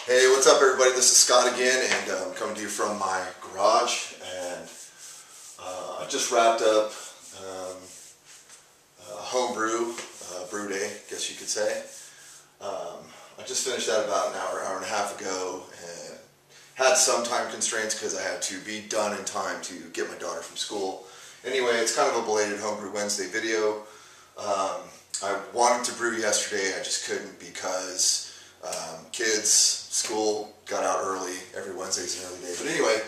Hey, what's up everybody? This is Scott again, and I'm coming to you from my garage, and I just wrapped up Homebrew, brew day, I guess you could say. I just finished that about an hour and a half ago, and had some time constraints because I had to be done in time to get my daughter from school. Anyway, it's kind of a belated Homebrew Wednesday video. I wanted to brew yesterday, I just couldn't because kids, school, got out early. Every Wednesday's an early day. But anyway,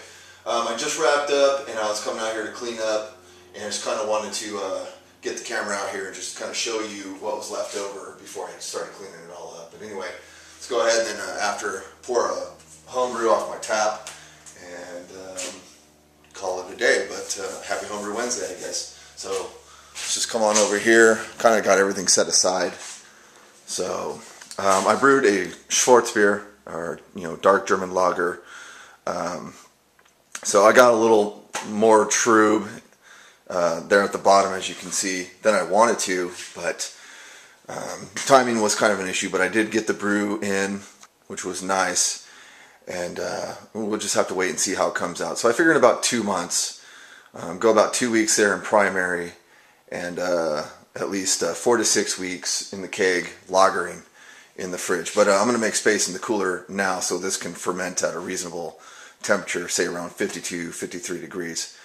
I just wrapped up and I was coming out here to clean up, and I just kind of wanted to get the camera out here and just kind of show you what was left over before I started cleaning it all up. But anyway, let's go ahead and then after pour a Homebrew off my tap and call it a day. But happy Homebrew Wednesday, I guess. So let's just come on over here. Kind of got everything set aside. So I brewed a Schwarzbier, or dark German lager. So I got a little more trub there at the bottom, as you can see, than I wanted to, but timing was kind of an issue. But I did get the brew in, which was nice, and we'll just have to wait and see how it comes out. So I figured in about 2 months, go about 2 weeks there in primary, and at least 4 to 6 weeks in the keg lagering in the fridge. But I'm going to make space in the cooler now so this can ferment at a reasonable temperature, say around 52, 53 degrees.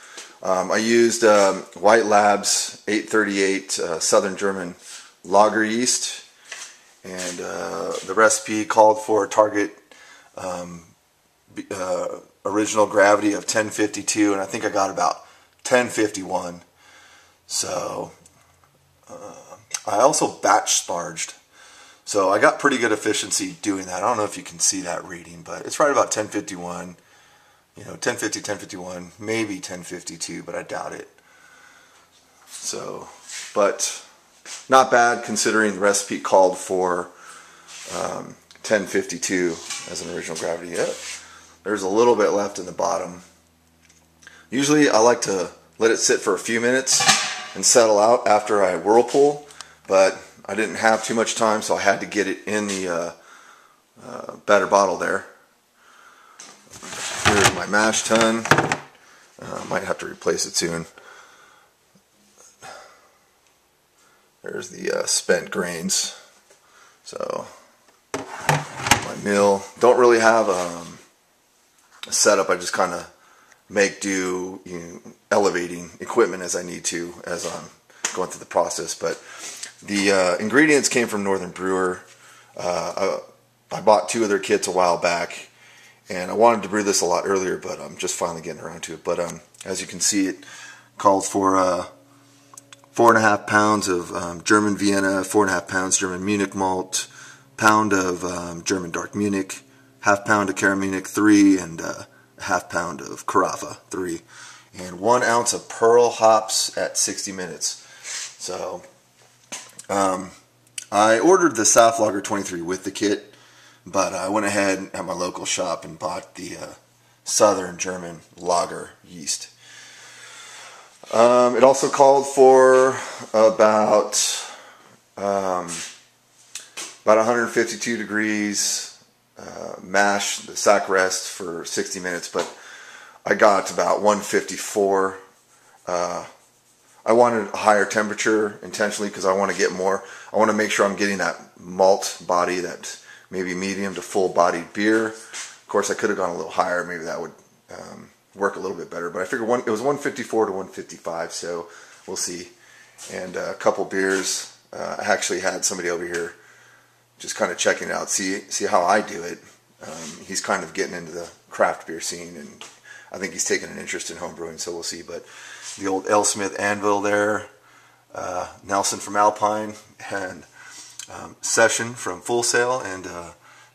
I used White Labs 838 Southern German lager yeast, and the recipe called for a target original gravity of 1052, and I think I got about 1051. So I also batch sparged. So I got pretty good efficiency doing that. I don't know if you can see that reading, but it's right about 1051. 1050, 1051, maybe 1052, but I doubt it. So, but not bad considering the recipe called for 1052 as an original gravity. Yeah, there's a little bit left in the bottom. Usually I like to let it sit for a few minutes and settle out after I whirlpool, but I didn't have too much time, so I had to get it in the batter bottle there. Here's my mash tun. Might have to replace it soon. There's the spent grains. So my mill. Don't really have a setup. I just kind of make do, elevating equipment as I need to as I'm going through the process. But the ingredients came from Northern Brewer. I bought 2 of their kits a while back, and I wanted to brew this a lot earlier, but I'm just finally getting around to it. But as you can see, it called for 4.5 pounds of German Vienna, 4.5 pounds German Munich malt, pound of German dark Munich, half pound of Cara Munich 3, and a half pound of Carafa 3, and 1 ounce of pearl hops at 60 minutes. So I ordered the South Lager 23 with the kit, but I went ahead at my local shop and bought the Southern German lager yeast. It also called for about 152 degrees mash, the sack rest for 60 minutes, but I got about 154. I wanted a higher temperature intentionally because I want to get more. I want to make sure I'm getting that malt body, that maybe medium to full bodied beer. Of course, I could have gone a little higher. Maybe that would work a little bit better. But I figured it was 154 to 155, so we'll see. And a couple beers. I actually had somebody over here just kind of checking it out, see how I do it. He's kind of getting into the craft beer scene, and I think he's taking an interest in home brewing, so we'll see. But the old L. Smith Anvil there, Nelson from Alpine, and Session from Full Sail, and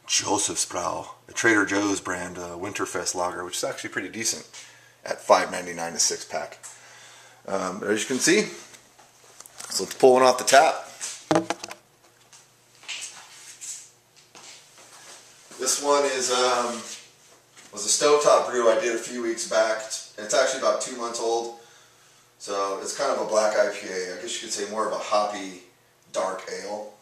Joseph's Brau, the Trader Joe's brand Winterfest lager, which is actually pretty decent at $5.99 a 6-pack. As you can see, so let's pull one off the tap. This one was a stovetop brew I did a few weeks back. It's actually about 2 months old, so it's kind of a black IPA. I guess you could say more of a hoppy dark ale.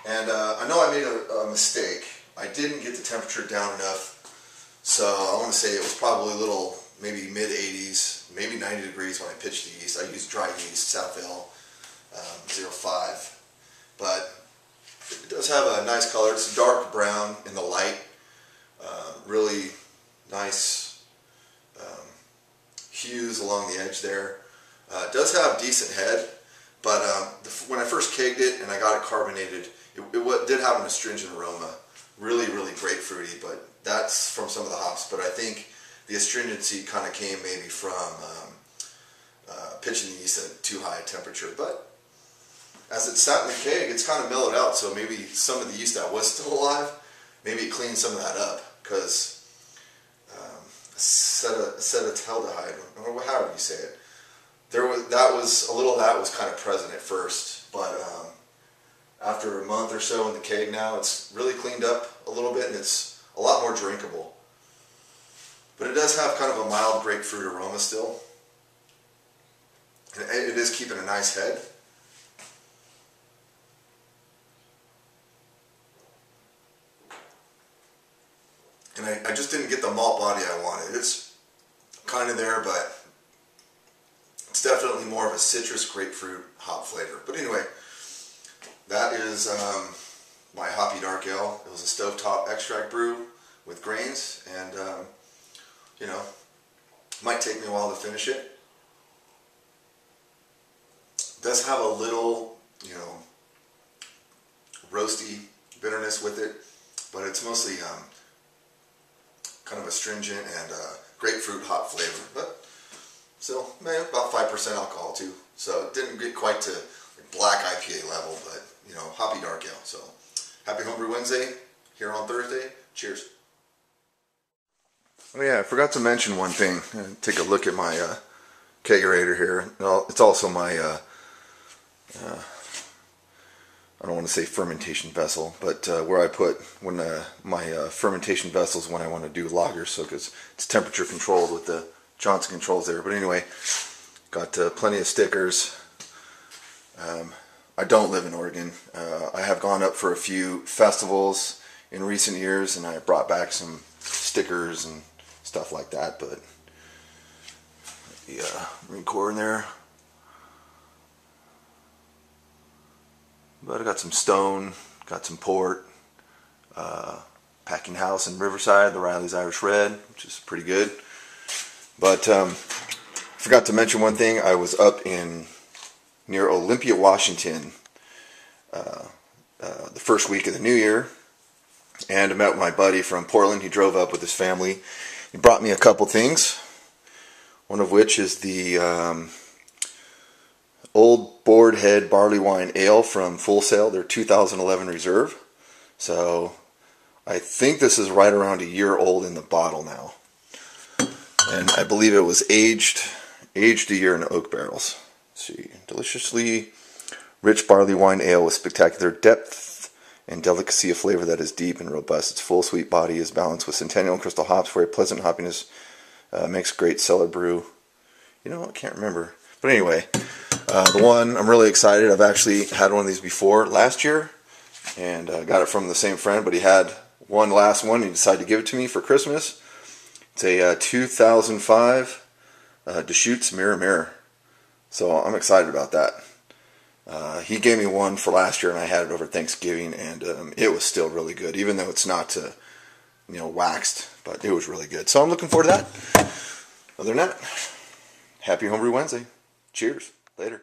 And I know I made a mistake I didn't get the temperature down enough, so I want to say it was probably a little, maybe mid 80s, maybe 90 degrees when I pitched the yeast. I used dry yeast, Southville 05, but it does have a nice color. It's dark brown in the light, really nice hues along the edge there. It does have decent head, but when I first kegged it and I got it carbonated, it did have an astringent aroma. Really, really grapefruity, but that's from some of the hops. But I think the astringency kind of came maybe from pitching the yeast at too high a temperature. But as it sat in the keg, it's kind of mellowed out, so maybe some of the yeast that was still alive, maybe it cleaned some of that up, because acetaldehyde, or however you say it, a little of that was kind of present at first, but after a month or so in the keg now, it's really cleaned up a little bit, and it's a lot more drinkable. But it does have kind of a mild grapefruit aroma still. And it is keeping a nice head. And I just didn't get the malt body I wanted. It's kind of there, but it's definitely more of a citrus grapefruit hop flavor. But anyway, that is my hoppy dark ale. It was a stovetop extract brew with grains, and you know, might take me a while to finish it. It does have a little, you know, roasty bitterness with it, but it's mostly kind of astringent and grapefruit hop flavor, but still, about 5% alcohol too. So it didn't get quite to black IPA level, but you know, hoppy dark ale. So happy Homebrew Wednesday here on Thursday. Cheers. Oh yeah, I forgot to mention one thing. Take a look at my kegerator here. It's also my I don't want to say fermentation vessel, but where I put my fermentation vessels when I want to do lagers, so because it's temperature controlled with the Johnson controls there. But anyway, got plenty of stickers. I don't live in Oregon. I have gone up for a few festivals in recent years, and I brought back some stickers and stuff like that. But the Marine Corps in there. But I got some Stone, got some Port, Packing House in Riverside, the Riley's Irish Red, which is pretty good. But forgot to mention one thing. I was up near Olympia, Washington, the first week of the new year, and I met with my buddy from Portland. He drove up with his family. He brought me a couple things, one of which is the Old Board Head Barley Wine Ale from Full Sail, their 2011 reserve. So I think this is right around a year old in the bottle now. And I believe it was aged a year in oak barrels. Let's see, deliciously rich barley wine ale with spectacular depth and delicacy of flavor that is deep and robust. Its full sweet body is balanced with Centennial and Crystal hops for a pleasant hoppiness. Makes great cellar brew. You know, I can't remember. But anyway, the one, I'm really excited. I've actually had one of these before last year, and got it from the same friend, but he had one last one. He decided to give it to me for Christmas. It's a 2005 Deschutes Mirror Mirror. So I'm excited about that. He gave me one for last year, and I had it over Thanksgiving, and it was still really good, even though it's not, you know, waxed, but it was really good. So I'm looking forward to that. Other than that, happy Homebrew Wednesday. Cheers. Later.